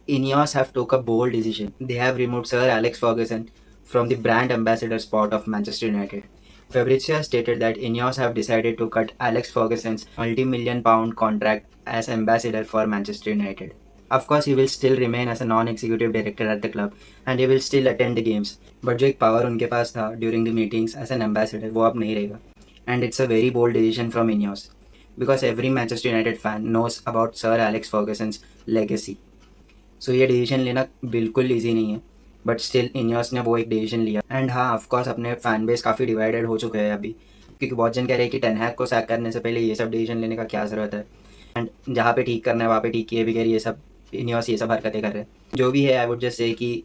Ineos have took a bold decision. They have removed Sir Alex Ferguson from the brand ambassador spot of Manchester United. Fabrizio stated that Ineos have decided to cut Alex Ferguson's multi-million pound contract as ambassador for Manchester United. Of course, he will still remain as a non-executive director at the club and he will still attend the games. But जो एक power उनके पास था during the meetings as an ambassador वो अब नहीं रहेगा. And it's a very bold decision from Ineos because every Manchester United fan knows about Sir Alex Ferguson's legacy. सो ये decision लेना बिल्कुल ईजी नहीं है बट स्टिल इनियोस ने वो एक डिसीजन लिया. एंड हाँ ऑफकोर्स अपने फैन बेस काफ़ी डिवाइडेड हो चुके हैं अभी क्योंकि बहुत जन कह रहे हैं कि टेन हैग को सैक करने से पहले ये सब डिसीजन लेने का क्या ज़रूरत है. एंड जहाँ पे ठीक करना है वहाँ पे ठीक किए बगैर ये सब इनियोस ये सब हरकतें कर रहे हैं. जो भी है आई वुड जस्ट से कि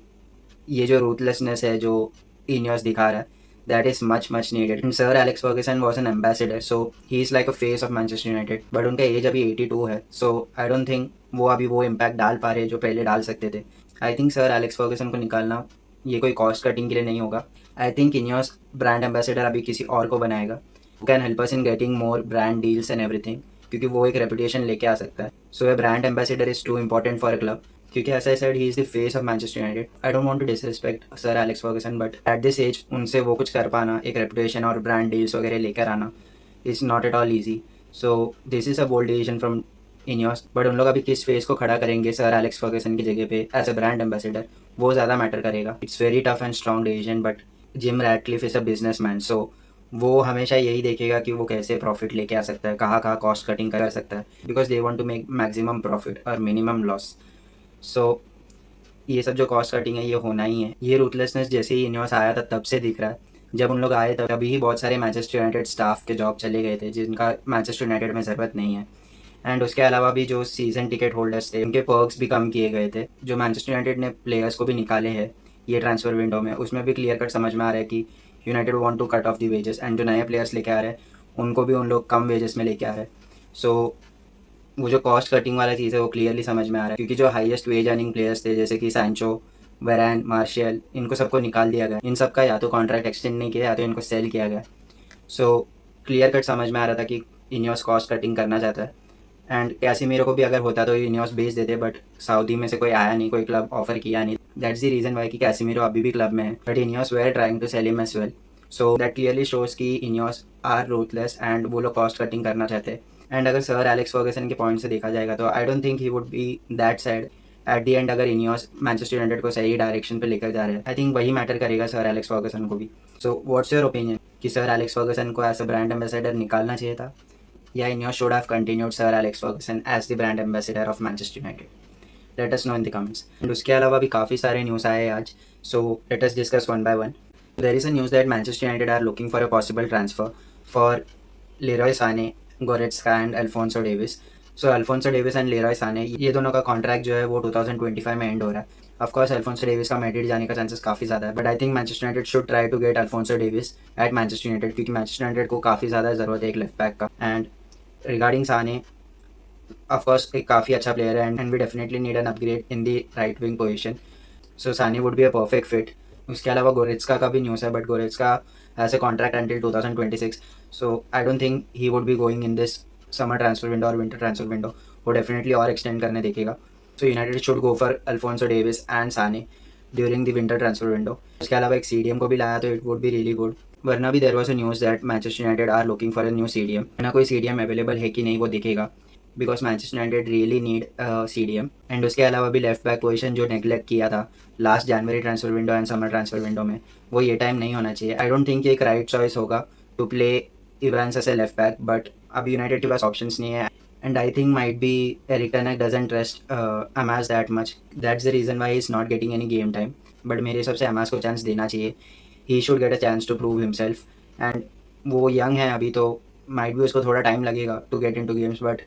ये जो रूथलेसनेस है जो इनियोस दिखा रहा है that is much needed. And Sir Alex Ferguson was an ambassador, so he is like a face of Manchester United. But उनका एज अभी 82 है, so I don't think वो अभी वो इम्पैक्ट डाल पा रहे जो पहले डाल सकते थे. I think sir Alex Ferguson को निकालना ये कोई कॉस्ट कटिंग के लिए नहीं होगा. I think Ineos brand ambassador अभी किसी और को बनाएगा who can help us in getting more brand deals and everything क्योंकि वो एक रेपुटेशन लेके आ सकता है. So a brand ambassador is too important for a club क्योंकि as I said he is the face of Manchester United. I don't want to disrespect sir Alex Ferguson but at this age उनसे वो कुछ कर पाना एक reputation और brand deals वगैरह लेकर आना is not at all easy. So this is a bold decision from Ineos. But उन लोग अभी किस फेस को खड़ा करेंगे सर एलेक्स फर्गसन की जगह पे एज अ ब्रांड एम्बेसडर वो ज़्यादा मैटर करेगा. It's very tough and strong decision but Jim Ratcliffe is a business man so वो हमेशा यही देखेगा कि वो कैसे प्रॉफिट लेके आ सकता है कहाँ कॉस्ट कटिंग कर सकता है because they want to make maximum profit और मिनिमम लॉस. सो ये सब जो कॉस्ट कटिंग है ये होना ही है. ये रूथलेसनेस जैसे ही इनियोस आया था तब से दिख रहा है. जब उन लोग आए तभी ही बहुत सारे मैनचेस्टर यूनाइटेड स्टाफ के जॉब चले गए थे जिनका मैनचेस्टर यूनाइटेड में ज़रूरत नहीं है. एंड उसके अलावा भी जो सीज़न टिकट होल्डर्स थे उनके पर्क्स भी कम किए गए थे. जो मैनचेस्टर यूनाइटेड ने प्लेयर्स को भी निकाले हैं ये ट्रांसफ़र विंडो में उसमें भी क्लियर कट समझ में आ रहा है कि United want to cut off the wages. And जो नए प्लेयर्स लेके आ रहे हैं उनको भी उन लोग कम वेजेस में लेके आ रहे हैं. सो वो जो कॉस्ट कटिंग वाला चीज़ है वो क्लियरली समझ में आ रहा है क्योंकि जो हाईएस्ट वेज अर्निंग प्लेयर्स थे जैसे कि सैंचो वेरैन मार्शियल इनको सबको निकाल दिया गया. इन सब का या तो कॉन्ट्रैक्ट एक्सटेंड नहीं किया या तो इनको सेल किया गया. सो क्लियर कट समझ में आ रहा था कि इनियोस कॉस्ट कटिंग करना चाहता है. एंड कैसीमीरो को भी अगर होता तो इनियोस बेच देते बट सऊदी में से कोई आया नहीं कोई क्लब ऑफर किया नहीं. दैट्स द रीज़न वाई कि कैसीमीरो अभी भी क्लब में है but Ineos were trying to sell him as well. So that clearly shows कि इनियोस आर रूथलेस एंड वो लोग कॉस्ट कटिंग करना चाहते हैं. एंड अगर सर एलेक्स फर्गसन के पॉइंट से देखा जाएगा तो I don't think he would be that sad at the end अगर इनियोस मैनचेस्टर यूनाइटेड को सही डायरेक्शन पे लेकर जा रहे हैं. आई थिंक वही मैटर करेगा सर एलेक्स फर्गसन को भी. सो व्हाट्स योर ओपिनियन कि सर एलेक्स फर्गसन को एज अ ब्रांड एम्बेसडर निकालना चाहिए था या Ineos should have continued sir Alex Ferguson as the brand ambassador of Manchester United. Let us know in the comments. And उसके अलावा भी काफ़ी सारे न्यूज़ आए आज so let us discuss one by one. There is a news that Manchester United are looking for a possible transfer for Leroy Sane Goretzka and Alphonso Davies. So Alphonso Davies and Leroy Sane ये दोनों का contract जो है वो 2025 में and हो रहा है. ऑफ कोर्स अल्फोंसो डेविस का मैड्रिड जाने का चांसेस काफ़ी ज़्यादा है but I think Manchester United should try to get Alphonso Davies at Manchester United क्योंकि मैनचेस्टर यूनाइटेड को काफ़ी ज़्यादा ज़रूरत है एक लेफ्ट बैक का. And regarding Sane of course एक काफ़ी अच्छा प्लेयर है and we definitely need an upgrade in the right wing position. So Sane would be a perfect fit. उसके अलावा गोरेट्स्का का भी न्यूज़ है but Goretzka has a contract until 2026 so I don't think he would be going in this summer transfer window और winter transfer window. वो definitely और extend करने देखेगा. So United should go for Alphonso Davies and Sane during the winter transfer window. उसके अलावा एक CDM को भी लाया तो it would be really good. वरना भी there was a news that Manchester United are looking for a new CDM. ना कोई CDM अवेलेबल है कि नहीं वो दिखेगा because Manchester United really need CDM. And उसके अलावा भी लेफ्ट बैक पोजीशन जो नेगलेक्ट किया था last January transfer window and summer transfer window में वो ये टाइम नहीं होना चाहिए. आई डोंट थिंक ये एक राइट चॉइस होगा to play Evans as a left back but अब यूनाइटेड के पास ऑप्शंस नहीं है. And I think might be Eric Ten Hag doesn't trust Amas that much. That's the reason why he's not getting any game time. But मेरे हिसाब से Amas को chance देना चाहिए. He should get a chance to prove himself. And वो young है अभी तो might भी उसको थोड़ा टाइम लगेगा to get into games but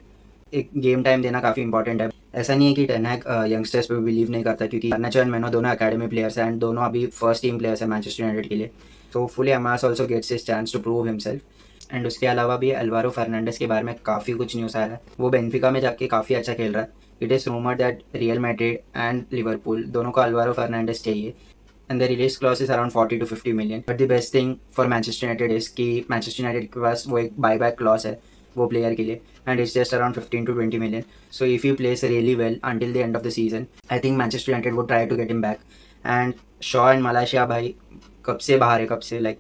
एक गेम टाइम देना काफ़ी इंपॉर्टेंट है. ऐसा नहीं है कि टेन हैग यंगस्टर्स पे बिलीव नहीं करता क्योंकि गार्नाचो एंड मेनो दोनों अकेडमी प्लेयर्स हैं एंड दोनों अभी फर्स्ट टीम प्लेयर्स हैं मैनचेस्टर यूनाइटेड के लिए. तो hopefully Amass also gets his chance to prove himself. And उसके अलावा भी अल्वारो फर्नांडिस के बारे में काफ़ी कुछ न्यूज़ आ रहा है. वो बेंफिका में जाके काफ़ी अच्छा खेल रहा है. It is rumoured that real Madrid and Liverpool दोनों को अल्वारो फर्नांडिस चाहिए and the release clause is around 40 to 50 million. But the best thing for Manchester United is कि मैनचेस्टर यूनाइटेड के पास वो एक बाई बैक क्लॉज है वो प्लेयर के लिए, and it's just around 15 to 20 million. So if you plays really well until the end of the season, I think Manchester United would try to get him back. And Shaw and Malacia भाई कब से बाहर है, कब से, like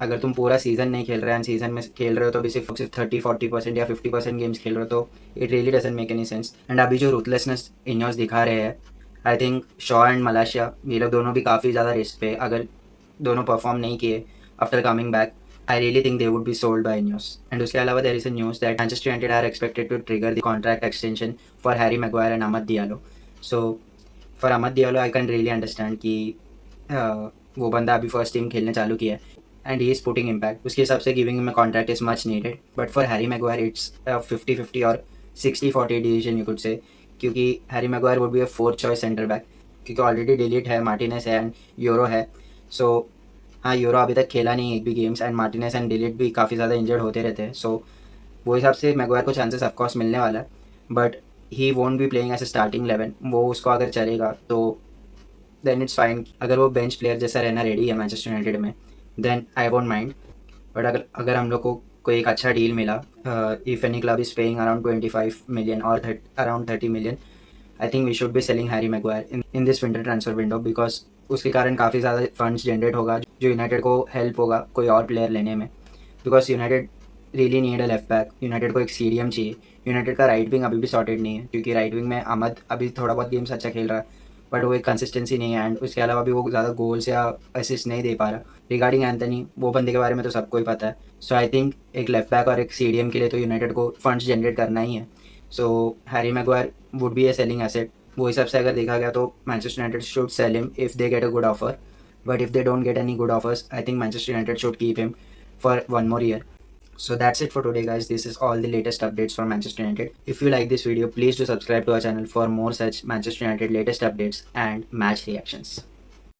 अगर तुम पूरा सीजन नहीं खेल रहे हैं, सीजन में खेल रहे हो तो भी सिर्फ 30-40% या 50% गेम्स खेल रहे हो, तो it really doesn't make any sense. And अभी जो रूथलेसनेस इनियोस दिखा रहे हैं, I think Shaw and Malaysia ये लोग दोनों भी काफ़ी ज़्यादा रिस्क पे, अगर दोनों परफॉर्म नहीं किए after coming back, I really think they would be sold by Ineos. And उसके अलावा there is a news that Manchester United are expected to trigger the contract extension for Harry Maguire and Amad Diallo. So for Amad Diallo I can really understand कि वो बंदा अभी first team खेलने चालू किया है and he is putting impact, उसके हिसाब से गिविंग में contract is much needed. But for Harry Maguire it's 50-50 और 60-40 डिसीजन यू कुड से, क्योंकि Harry Maguire would be a fourth choice centre back, क्योंकि ऑलरेडी डिलीट है, मार्टिनेस है and euro है. सो हाँ, यूरो अभी तक खेला नहीं एक भी games, and Martinez and delete भी काफ़ी ज़्यादा इंजर्ड होते रहते हैं. सो वो हिसाब से मैग्वायर को चांसेस ऑफकोर्स मिलने वाला है, but he won't be playing as a starting 11. वो उसको अगर चलेगा तो देन इट्स फाइन. अगर वो बेंच प्लेयर जैसा रहना रेडी है मैनचेस्टर यूनाइटेड में, then I won't mind. But अगर हम लोग को कोई एक अच्छा डील मिला, if any club is paying around 25 million और around 30 million, I think we should be selling Harry Maguire in this winter transfer window, because उसके कारण काफ़ी ज़्यादा फंड्स जनरेट होगा जो यूनाइटेड को हेल्प होगा कोई और प्लेयर लेने में. Because United really need a left back, United को एक सीडीएम चाहिए. यूनाइटेड का राइट विंग अभी भी सॉर्टेड नहीं है, क्योंकि राइट विंग में अहमद अभी थोड़ा बहुत गेम्स अच्छा खेल रहा है, बट वो एक कंसिस्टेंसी नहीं है, एंड उसके अलावा भी वो ज़्यादा गोल्स या असिस्ट नहीं दे पा रहा. रिगार्डिंग एंथनी, वो बंदे के बारे में तो सबको ही पता है. सो आई थिंक एक लेफ्ट बैक और एक सीडीएम के लिए तो यूनाइटेड को फंड्स जनरेट करना ही है. So Harry Maguire would be a selling asset. वो हिसाब से अगर देखा गया तो Manchester United should sell him if they get a good offer, but if they don't get any good offers, I think Manchester United should keep him for one more year. So that's it for today, guys. This is all the latest updates from Manchester United. If you like this video, please do subscribe to our channel for more such Manchester United latest updates and match reactions.